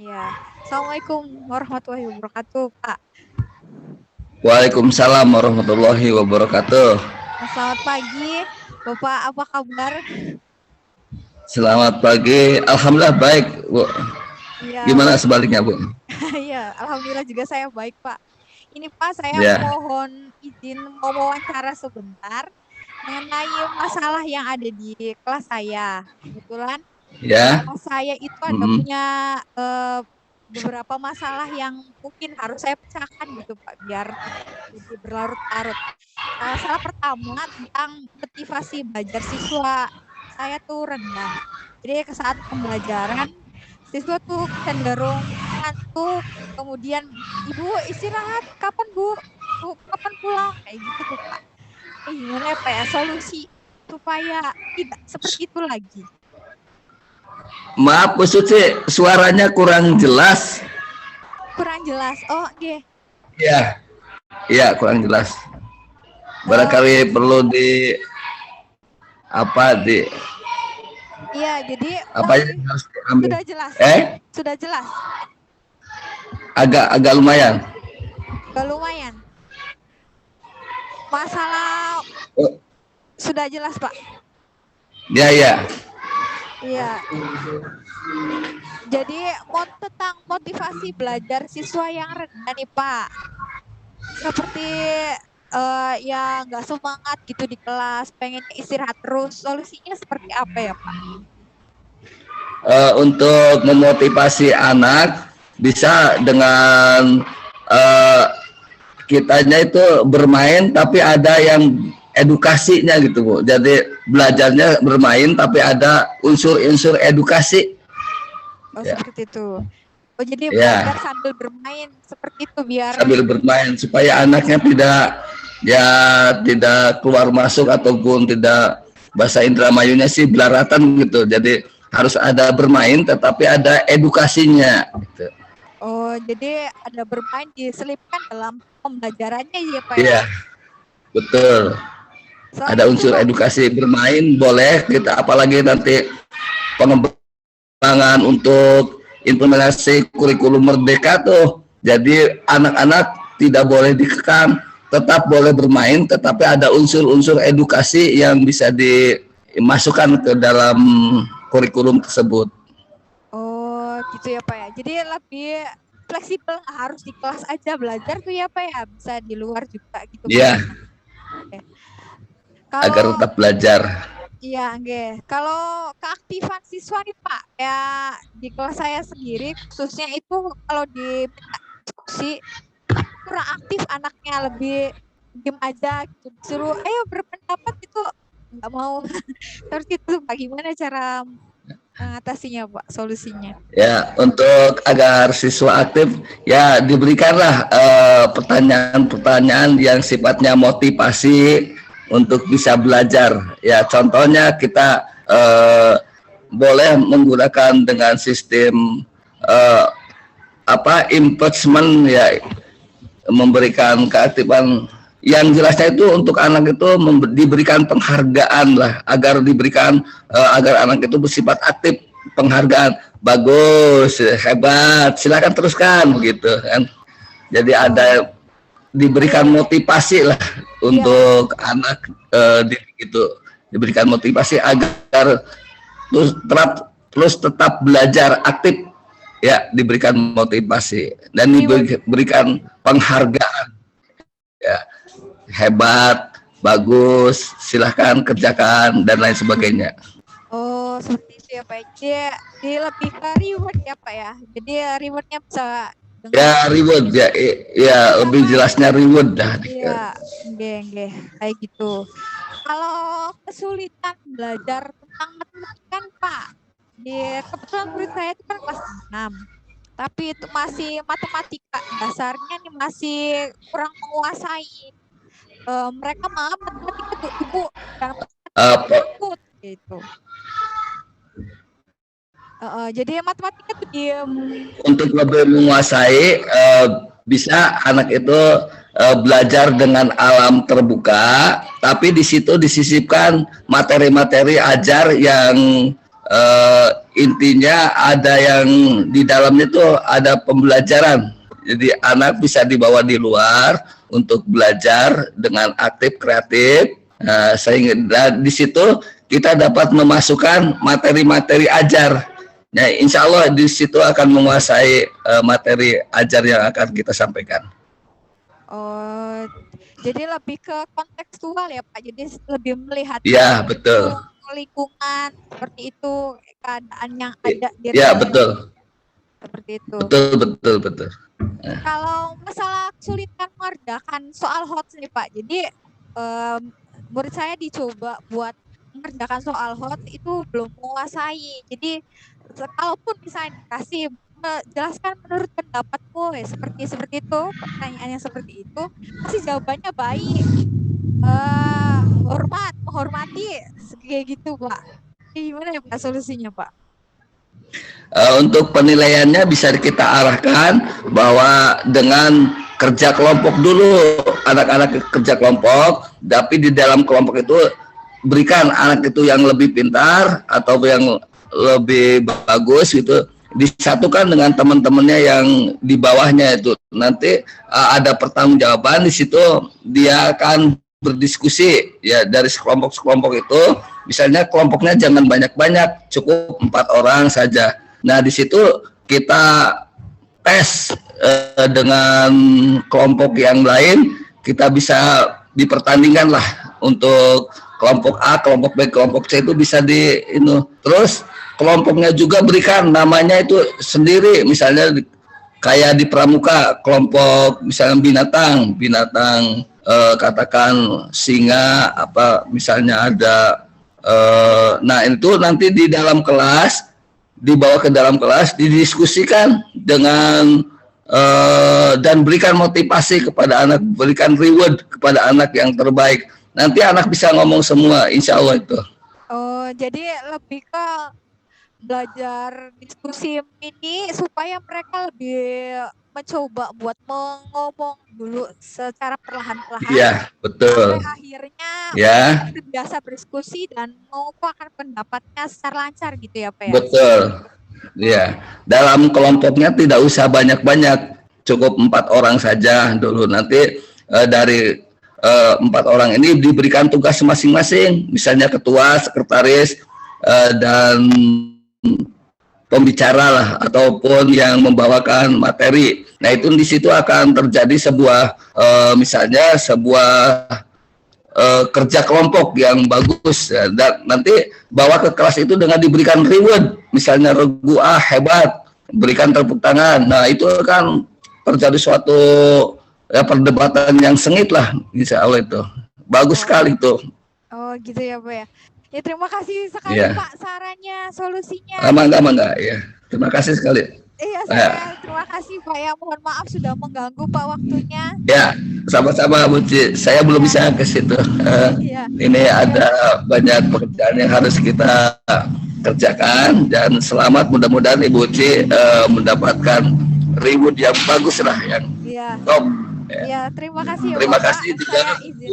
Ya, Assalamualaikum warahmatullahi wabarakatuh, Pak. Waalaikumsalam warahmatullahi wabarakatuh. Selamat pagi, Bapak. Apa kabar? Selamat pagi. Alhamdulillah baik, Bu. Iya, Gimana sebaliknya, Bu? iya. Alhamdulillah juga saya baik, Pak. Ini Pak, saya Ya, mohon izin mau wawancara sebentar mengenai masalah yang ada di kelas saya. Kebetulan ya. kelas saya itu ada Mm, punya beberapa masalah yang mungkin harus saya pecahkan gitu, Pak, biar tidak jadi berlarut-larut. Masalah pertama tentang motivasi belajar siswa saya tuh rendah. Jadi ke saat pembelajaran siswa tuh cenderung ngantuk, kemudian ibu istirahat kapan bu, kapan pulang kayak gitu tuh Pak. Gimana ya Pak ya solusi supaya tidak seperti itu lagi? Maaf, Bu Suci, suaranya kurang jelas. Kurang jelas. Oh, oke. Ya, ya kurang jelas. Eh, Barangkali perlu di apa di iya, jadi apa yang harus diambil? sudah jelas. Eh, Sudah jelas. agak lumayan. Gak lumayan. Masalah Oh, sudah jelas, Pak. ya, ya. Iya. Jadi tentang motivasi belajar siswa yang rendah nih Pak. Seperti ya nggak semangat gitu di kelas, pengen istirahat terus. Solusinya seperti apa ya Pak? Untuk memotivasi anak bisa dengan kitanya itu bermain tapi ada yang edukasinya gitu, Bu. Jadi belajarnya bermain tapi ada unsur-unsur edukasi. Oh Ya, seperti itu. Oh jadi belajar ya, sambil bermain seperti itu biar sambil bermain supaya anaknya tidak keluar masuk ataupun tidak, bahasa Indramayunya sih belaratan gitu. Jadi harus ada bermain tetapi ada edukasinya gitu. oh jadi ada bermain diselipkan dalam pembelajarannya ya Pak ya. Iya, betul. Selain Ada itu unsur Pak, edukasi, bermain boleh kita, apalagi nanti pengembangan untuk implementasi kurikulum merdeka tuh. Jadi anak-anak tidak boleh dikekang, tetap boleh bermain, tetapi ada unsur-unsur edukasi yang bisa dimasukkan ke dalam kurikulum tersebut. oh gitu ya Pak ya. Jadi lebih fleksibel, nggak harus di kelas aja belajar tuh ya Pak ya. Bisa di luar juga gitu Ya, maksudnya. Oke. agar Kalau tetap belajar. iya nggih. Kalau keaktifan siswa nih Pak, ya di kelas saya sendiri khususnya itu kalau di diskusi kurang aktif anaknya, lebih diem aja gitu. Disuruh ayo berpendapat itu nggak mau. Terus itu bagaimana cara mengatasinya Pak, solusinya? Ya, untuk agar siswa aktif, ya diberikanlah pertanyaan-pertanyaan yang sifatnya motivasi untuk bisa belajar. Ya, contohnya kita boleh menggunakan dengan sistem eh, impeachment, ya, memberikan keaktifan yang jelasnya itu untuk anak itu diberikan penghargaan lah, agar diberikan agar anak itu bersifat aktif, penghargaan, bagus, hebat, silakan teruskan begitu kan. Jadi Oh, ada diberikan motivasi lah iya. untuk anak itu, diberikan motivasi agar terus tetap belajar aktif, ya, diberikan motivasi dan Reward. diberikan penghargaan, ya, hebat, bagus, silahkan kerjakan dan lain sebagainya. Oh, seperti itu ya Pak. Jadi lebih ke reward ya Pak ya. Jadi rewardnya bisa dengan Ya, reward, ya, ya lebih sama jelasnya reward dah. iya, nggih, kayak gitu. Kalau kesulitan belajar tentang matematika nih, Pak, di kebetulan murid saya itu kan kelas 6. Tapi itu masih matematika dasarnya nih masih kurang menguasai. Mereka malah matematika tuh ibu dan matematika tuh Uh, takut gitu. Jadi matematika tuh diem. untuk lebih menguasai, bisa anak itu belajar dengan alam terbuka, tapi di situ disisipkan materi-materi ajar yang intinya ada yang di dalamnya tuh ada pembelajaran. Jadi anak bisa dibawa di luar untuk belajar dengan aktif kreatif. Sehingga di situ kita dapat memasukkan materi-materi ajar. Nah, insya Allah di situ akan menguasai materi ajar yang akan kita sampaikan. Oh, jadi lebih ke kontekstual ya Pak. Jadi lebih melihat ya betul lingkungan seperti itu, keadaan yang ada di ya betul seperti itu. Betul. Kalau masalah kesulitan mengerjakan soal HOTS nih Pak, jadi murid saya dicoba buat mengerjakan soal HOTS itu belum menguasai. Jadi kalaupun misalnya dikasih jelaskan menurut pendapatku seperti itu, pertanyaannya seperti itu, pasti jawabannya baik, menghormati kayak gitu Pak. Gimana ya Pak solusinya Pak? Untuk penilaiannya bisa kita arahkan bahwa dengan kerja kelompok dulu, anak-anak kerja kelompok, tapi di dalam kelompok itu berikan anak itu yang lebih pintar atau yang lebih bagus gitu, disatukan dengan teman-temannya yang di bawahnya itu. Nanti ada pertanggungjawaban di situ, dia akan berdiskusi ya dari sekelompok itu. Misalnya kelompoknya jangan banyak-banyak, cukup 4 orang saja. Nah, di situ kita tes dengan kelompok yang lain, kita bisa dipertandingkan lah untuk kelompok A, kelompok B, kelompok C itu bisa terus kelompoknya juga berikan namanya itu sendiri, misalnya kayak di pramuka kelompok misalnya binatang katakan singa apa misalnya ada. Nah itu nanti di dalam kelas, dibawa ke dalam kelas, didiskusikan dengan dan berikan motivasi kepada anak, berikan reward kepada anak yang terbaik. Nanti anak bisa ngomong semua, insya Allah itu. Oh, jadi lebih ke belajar diskusi ini supaya mereka lebih mencoba buat ngomong dulu secara perlahan-lahan. Iya, betul. Sampai akhirnya terbiasa berdiskusi dan mengumpulkan pendapatnya secara lancar gitu ya Pak ya? Betul. Ya, dalam kelompoknya tidak usah banyak-banyak, cukup 4 orang saja dulu. Nanti dari 4 orang ini diberikan tugas masing-masing, misalnya ketua, sekretaris, dan pembicara lah ataupun yang membawakan materi. Nah itu di situ akan terjadi sebuah misalnya sebuah kerja kelompok yang bagus ya. Dan nanti bawa ke kelas itu dengan diberikan reward, misalnya regu hebat, berikan tepuk tangan. Nah itu kan terjadi suatu perdebatan yang sengit lah, insya Allah itu bagus sekali tuh. Oh gitu ya Pak ya. Ya terima kasih sekali Pak sarannya, solusinya. Enggak ya. Terima kasih sekali. Iya, terima kasih Pak ya. Mohon maaf sudah mengganggu Pak waktunya. Ya, sama-sama Bu Ci. Saya belum bisa ke situ. Ini ada banyak pekerjaan yang harus kita kerjakan dan selamat, mudah-mudahan Ibu Ci mendapatkan reward yang bagus lah yang top. Ya, terima kasih. Terima kasih juga. Saya izin